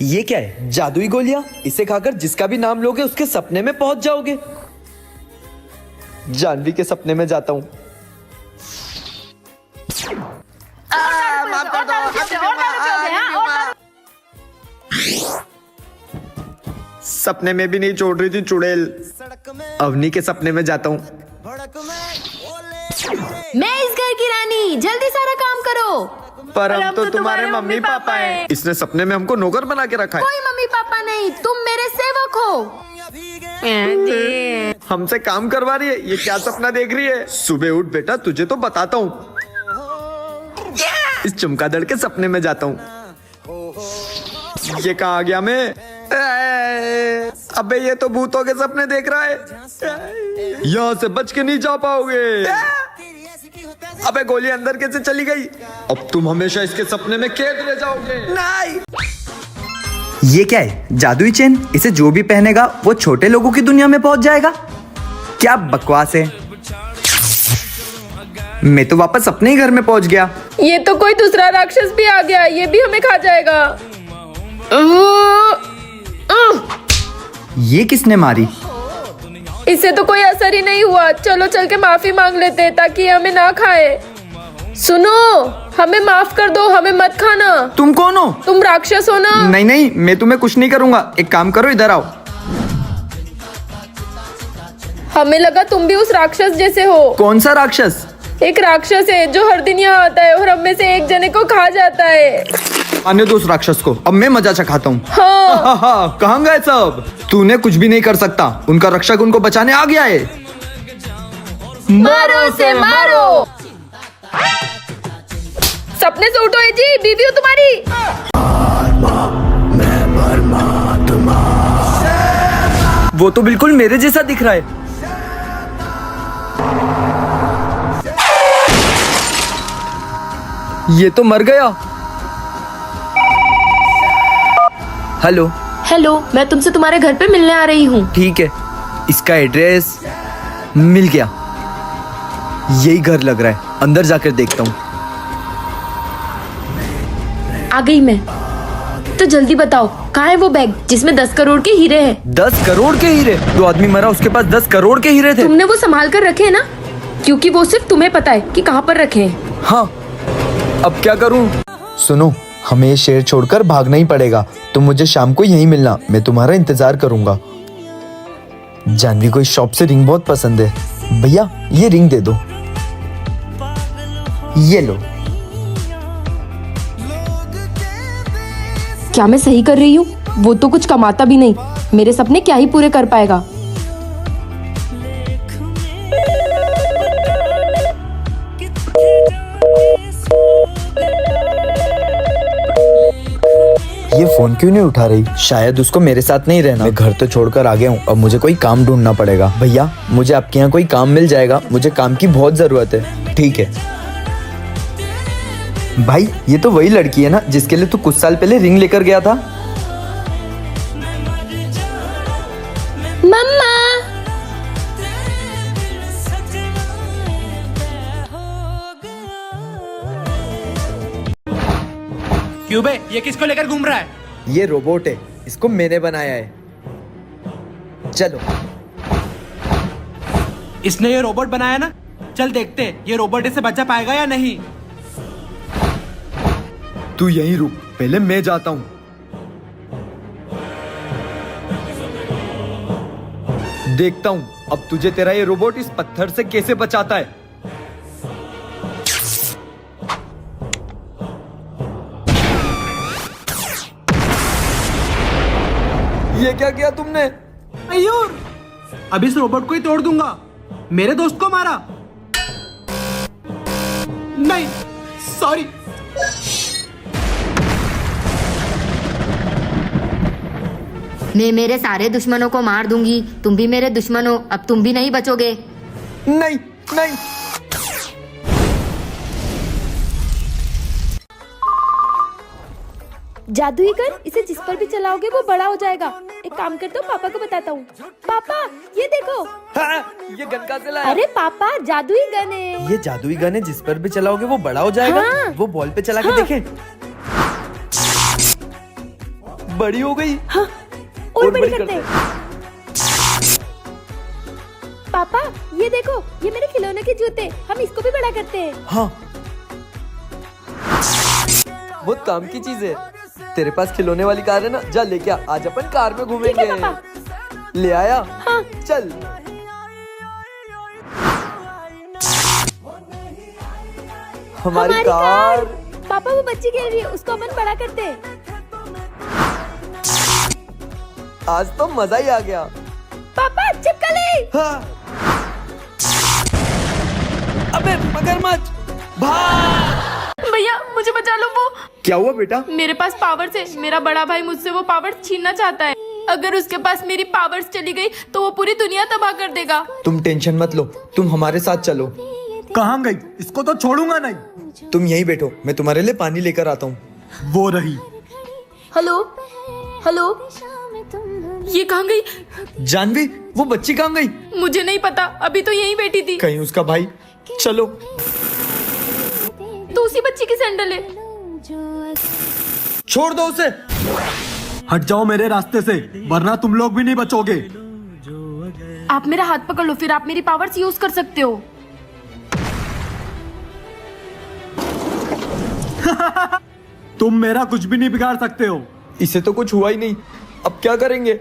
ये क्या है? जादुई गोलियां? इसे खाकर जिसका भी नाम लोगे उसके सपने में पहुंच जाओगे। जानवी के सपने में जाता हूँ। माफ कर दो। सपने में भी नहीं छोड़ रही थी चुड़ैल। अवनी के सपने में जाता हूँ। मैं इस घर की रानी, जल्दी सारा काम करो। पर हम तो तुम्हारे मम्मी पापा हैं। इसने सपने में हमको नौकर बना के रखा है। कोई मम्मी पापा नहीं, तुम मेरे सेवक हो। हमसे काम करवा रही है। ये क्या सपना देख रही है? सुबह उठ बेटा, तुझे तो बताता हूँ। इस चमगादड़ के सपने में जाता हूँ। ये कहाँ आ गया मैं? अबे ये तो भूतों के सपने देख रहा है। यहाँ से बच के नहीं जा पाओगे। अबे गोली अंदर कैसे चली गई? अब तुम हमेशा इसके सपने में कैद रह जाओगे। नहीं। ये क्या है? जादुई चेन? इसे जो भी पहनेगा वो छोटे लोगों की दुनिया में पहुंच जाएगा। क्या बकवास है। मैं तो वापस अपने ही घर में पहुंच गया। ये तो कोई दूसरा राक्षस भी आ गया, ये भी हमें खा जाएगा। ये किसने मारी? इससे तो कोई असर ही नहीं हुआ। चलो चल के माफी मांग लेते हैं ताकि हमें ना खाए। सुनो, हमें माफ कर दो, हमें मत खाना। तुम कौन हो? तुम राक्षस हो ना? नहीं नहीं, मैं तुम्हें कुछ नहीं करूंगा। एक काम करो, इधर आओ। हमें लगा तुम भी उस राक्षस जैसे हो। कौन सा राक्षस? एक राक्षस है जो हर दिन यहाँ आता है और हम में से एक जने को खा जाता है। आने दो उस राक्षस को, अब मैं मजा चखाता हूँ। हाँ। कहाँ गए सब? तूने कुछ भी नहीं कर सकता। उनका रक्षक उनको बचाने आ गया है। मारो उसे, मारो। सपने से उठो जी, बीवी हो तुम्हारी। वो तो बिल्कुल मेरे जैसा दिख रहा है। ये तो मर गया। हेलो। हेलो, मैं तुमसे तुम्हारे घर पे मिलने आ रही हूँ। ठीक है, इसका एड्रेस मिल गया। यही घर लग रहा है, अंदर जाकर देखता हूँ। आ गई मैं। तो जल्दी बताओ, कहाँ है वो बैग जिसमें 10 करोड़ के हीरे हैं? 10 करोड़ के हीरे? दो आदमी मरा, उसके पास 10 करोड़ के हीरे थे। तुमने वो संभाल कर रखे है ना? क्योंकि वो सिर्फ तुम्हें पता है कि कहाँ पर रखे हैं। हाँ, अब क्या करूँ? सुनो, हमें ये शहर छोड़कर भागना ही पड़ेगा। तुम मुझे शाम को यहीं मिलना, मैं तुम्हारा इंतजार करूंगा। जानवी को इस शॉप से रिंग बहुत पसंद है। भैया ये रिंग दे दो। ये लो। क्या मैं सही कर रही हूँ? वो तो कुछ कमाता भी नहीं, मेरे सपने क्या ही पूरे कर पाएगा। ये फोन क्यों नहीं उठा रही? शायद उसको मेरे साथ नहीं रहना। मैं घर तो छोड़कर आ गया हूँ, अब मुझे कोई काम ढूंढना पड़ेगा। भैया मुझे आपके यहाँ कोई काम मिल जाएगा? मुझे काम की बहुत जरूरत है। ठीक है भाई, ये तो वही लड़की है ना जिसके लिए तू कुछ साल पहले रिंग लेकर गया था? मम्मा। क्यों बे, ये किसको लेकर घूम रहा है? ये रोबोट है, इसको मैंने बनाया है। चलो। इसने ये रोबोट बनाया ना? चल देखते हैं ये रोबोट इसे बचा पाएगा या नहीं। तू यहीं रुक, पहले मैं जाता हूँ। देखता हूँ अब तुझे तेरा ये रोबोट इस पत्थर से कैसे बचाता है। ये क्या किया तुमने? मयूर, अब इस रोबोट को ही तोड़ दूंगा। मेरे दोस्त को मारा? नहीं, सॉरी। मैं मेरे सारे दुश्मनों को मार दूंगी। तुम भी मेरे दुश्मन हो, अब तुम भी नहीं बचोगे। नहीं नहीं। जादुई गन, इसे जिस पर भी चलाओगे वो बड़ा हो जाएगा। एक काम करता हूँ, पापा को बताता हूँ। पापा ये देखो। हाँ, ये गन कहाँ से लाया? अरे पापा, जादुई गन है। ये जादुई गन है, जिस पर भी चलाओगे वो बड़ा हो जाएगा। हाँ। वो बॉल पे चला के हाँ। देखें। बड़ी हो गई। हाँ, और बड़ी करते हैं। पापा ये देखो, ये मेरे खिलौने के जूते, हम इसको भी बड़ा करते हैं। हाँ, बहुत काम की चीज है। तेरे पास खिलौने वाली कार है ना, जा लेके आ, आज अपन कार में घूमेंगे। ठीक है पापा। ले आया? हाँ। चल। हमारी कार। पापा वो बच्ची खेल रही है, उसको अपन बड़ा करते हैं। आज तो मजा ही आ गया। पापा चिपकली। हाँ। अबे मगरमच्छ, भाग! भैया मुझे बचा लो। वो क्या हुआ बेटा? मेरे पास पावर्स है, मेरा बड़ा भाई मुझसे वो पावर छीनना चाहता है। अगर उसके पास मेरी पावर्स चली गई तो वो पूरी दुनिया तबाह कर देगा। तुम टेंशन मत लो, तुम हमारे साथ चलो। कहाँ गई? इसको तो छोड़ूंगा नहीं। तुम यहीं बैठो, मैं तुम्हारे लिए पानी लेकर आता हूँ। वो रही। हेलो हेलो, ये कहाँ गई? जानवी, वो बच्ची कहाँ गई? मुझे नहीं पता, अभी तो यहीं बैठी थी। कहीं उसका भाई। चलो। तो उसी बच्ची की सैंडल है। छोड़ दो उसे। हट जाओ मेरे रास्ते से, वरना तुम लोग भी नहीं बचोगे। आप मेरा हाथ पकड़ लो, फिर आप मेरी पावर्स यूज कर सकते हो। तुम मेरा कुछ भी नहीं बिगाड़ सकते हो। इसे तो कुछ हुआ ही नहीं, अब क्या करेंगे?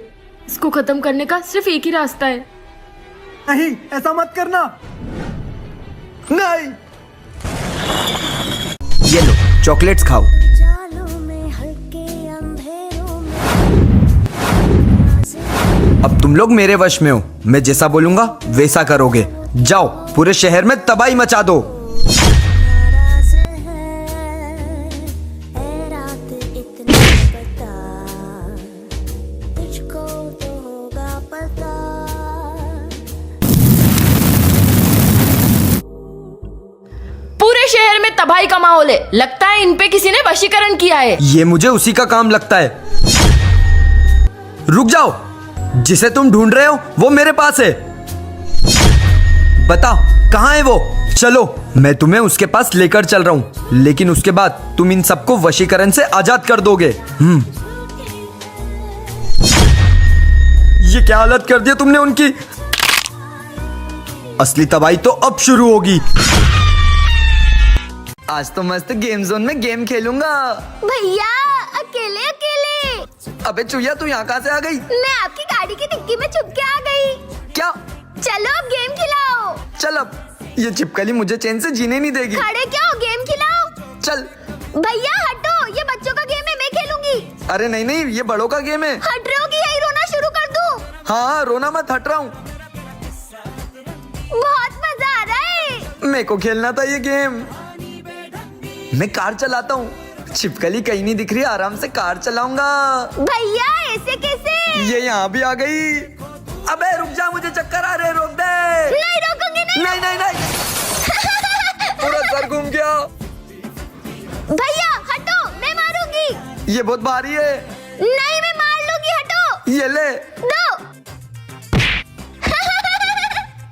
इसको खत्म करने का सिर्फ एक ही रास्ता है। नहीं, ऐसा मत करना। नहीं। ये लो चॉकलेट्स खाओ। अब तुम लोग मेरे वश में हो, मैं जैसा बोलूंगा वैसा करोगे। जाओ पूरे शहर में तबाही मचा दो। पूरे शहर में तबाही का माहौल है। लगता है इन पे किसी ने वशीकरण किया है। ये मुझे उसी का काम लगता है। रुक जाओ, जिसे तुम ढूंढ रहे हो वो मेरे पास है। बताओ कहाँ है वो? चलो मैं तुम्हें उसके पास लेकर चल रहा हूँ, लेकिन उसके बाद तुम इन सबको वशीकरण से आजाद कर दोगे। ये क्या हालत कर दी तुमने उनकी। असली तबाही तो अब शुरू होगी। आज तो मस्त गेम जोन में गेम खेलूंगा। भैया अकेले अकेले। अबे चुया, तू यहाँ कहाँ से आ गई? मैं आपकी गाड़ी की डिक्की में छुप के आ गई। क्या? चलो अब गेम खिलाओ। चल अब, ये चिपकली मुझे चैन से जीने नहीं देगी। खड़े क्या हो, गेम खिलाओ। चल। भैया हटो, ये बच्चों का गेम है, मैं खेलूंगी। अरे नहीं नहीं, ये बड़ों का गेम है। हट रहे हो कि यही रोना शुरू कर दूं? हाँ रोना मत, हट रहा हूँ। बहुत मजा आ रहा है। मेरे को खेलना था ये गेम। मैं कार चलाता हूँ, छिपकली कहीं नहीं दिख रही, आराम से कार चलाऊंगा। भैया ऐसे कैसे? ये यहाँ भी आ गई। अबे रुक जा, मुझे चक्कर आ रहे, रोक दे। नहीं रोकूंगी नहीं। नहीं नहीं नहीं। पूरा सर घूम गया। भैया हटो, मैं मारूंगी। ये बहुत भारी है। नहीं मैं मार लूंगी, हटो। ये ले। दो।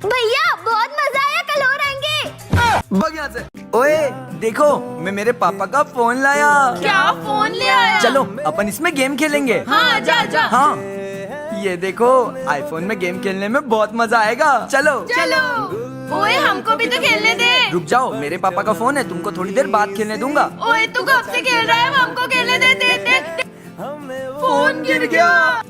भैया बहुत मजा आया, कल और आएंगे। भाग यहाँ से। ओए देखो, मैं मेरे पापा का फोन लाया। क्या फोन ले आया? चलो अपन इसमें गेम खेलेंगे। हाँ जा जा। हाँ ये देखो, आईफोन में गेम खेलने में बहुत मजा आएगा। चलो चलो। ओए हमको भी तो खेलने दे। रुक जाओ, मेरे पापा का फोन है, तुमको थोड़ी देर बाद खेलने दूंगा। ओए तू कब से खेल रहा है, हमको खेलने दे। दे। फोन गिर गया।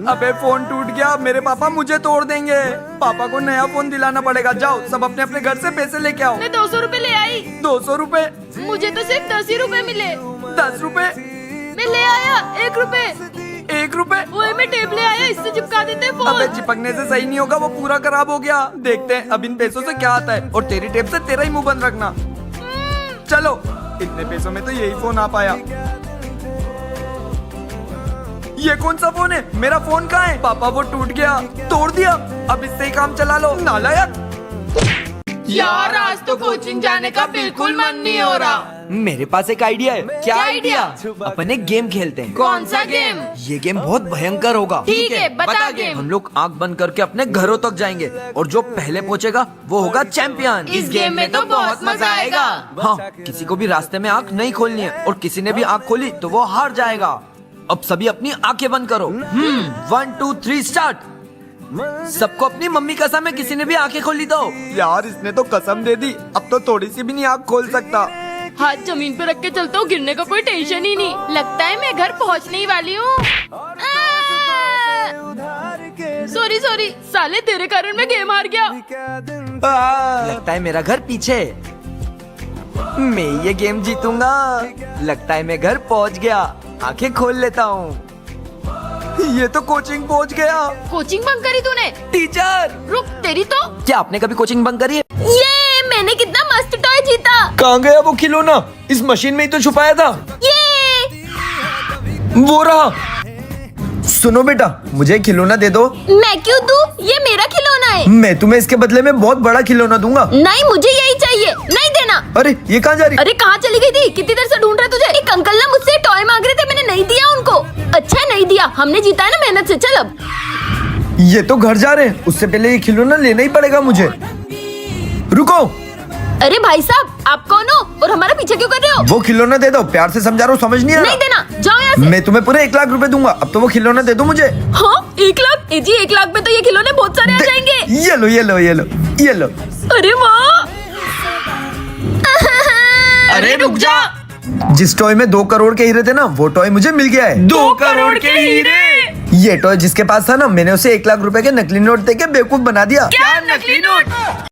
अबे फोन टूट गया, मेरे पापा मुझे तोड़ देंगे। पापा को नया फोन दिलाना पड़ेगा। जाओ सब अपने अपने घर से पैसे लेके आओ। मैं 200 रुपए ले आई। 200 रुपए? मुझे तो सिर्फ 10 ही रुपए मिले। 10 रुपए? मैं ले आया 1 रुपए। 1 रुपए? ओए मैं टेप ले आया, इससे चिपका देते फोन। अबे चिपकने से सही नहीं होगा, वो पूरा खराब हो गया। देखते हैं अब इन पैसों से क्या आता है, और तेरी टेप से तेरा ही मुंह बंद रखना। चलो, इतने पैसों में तो यही फोन आ पाया। ये कौन सा फोन है? मेरा फोन कहाँ है? पापा वो टूट गया, तोड़ दिया। अब इससे ही काम चला लो, नालायक। यार आज तो कोचिंग जाने का बिल्कुल मन नहीं हो रहा। मेरे पास एक आइडिया है। क्या आइडिया? अपन एक गेम खेलते हैं। कौन सा गेम? ये गेम बहुत भयंकर होगा। ठीक है, बता गेम। हम लोग आंख बंद करके अपने घरों तक जाएंगे और जो पहले पहुंचेगा वो होगा चैंपियन। इस गेम में तो बहुत मजा आएगा। हाँ, किसी को भी रास्ते में आंख नहीं खोलनी है और किसी ने भी आंख खोली तो वो हार जाएगा। अब सभी अपनी आंखें बंद करो। 1 2 3 स्टार्ट। सबको अपनी मम्मी कसम है, किसी ने भी आंखें खोली तो। यार इसने तो कसम दे दी, अब तो थोड़ी सी भी नहीं आंख खोल सकता। हाथ जमीन पे रख के चलता हूँ, गिरने का कोई टेंशन ही नहीं। लगता है मैं घर पहुँचने ही वाली हूँ। सॉरी सॉरी, साले तेरे कारण मैं गेम हार गया। लगता है मेरा घर पीछे है। मैं ये गेम जीतूंगा। लगता है मैं घर पहुंच गया। आंखें खोल लेता हूँ। ये तो कोचिंग पहुंच गया। कोचिंग बंक करी तूने? टीचर रुक, तेरी तो। क्या आपने कभी कोचिंग बंक करी है? ये मैंने कितना मस्त टॉय जीता। कहाँ गया वो खिलौना? इस मशीन में ही तो छुपाया था। ये वो रहा। सुनो बेटा, मुझे खिलौना दे दो। मैं क्यों दूं? ये मेरा खिलौना है। मैं तुम्हें इसके बदले में बहुत बड़ा खिलौना दूंगा। नहीं, मुझे यही चाहिए। नहीं देना। अरे ये कहाँ जा रही? अरे कहाँ चली गई थी? कितनी देर से ढूंढ रहे तुझे। एक अंकल ना मुझसे टॉय मांग रहे थे, मैंने नहीं दिया उनको। अच्छा नहीं दिया, हमने जीता है ना मेहनत से। चल अब। ये तो घर जा रहे हैं, उससे पहले ये खिलौना लेना ही पड़ेगा मुझे। रुको। अरे भाई साहब, आप कौन हो और हमारा पीछे क्यों कर रहे हो? वो खिलौना दे दो, प्यार से समझा रहा हूँ, समझ नहीं आ रहा। नहीं देना, जाओ यहाँ से। मैं तुम्हें पूरे 1 लाख रुपए दूंगा। अब तो वो खिलौना दे दो मुझे। हाँ 1 लाख? जी 1 लाख में तो ये खिलौने बहुत सारे आ जाएंगे। ये लो ये लो ये लो ये लो। अरे वाह। अरे रुक जा। जिस टॉय में 2 करोड़ के हीरे थे ना, वो टॉय मुझे मिल गया है। 2 करोड़ के हीरे? ये टॉय जिसके पास था ना, मैंने उसे 1 लाख रुपए के नकली नोट देके बेवकूफ बना दिया। क्या नकली नोट?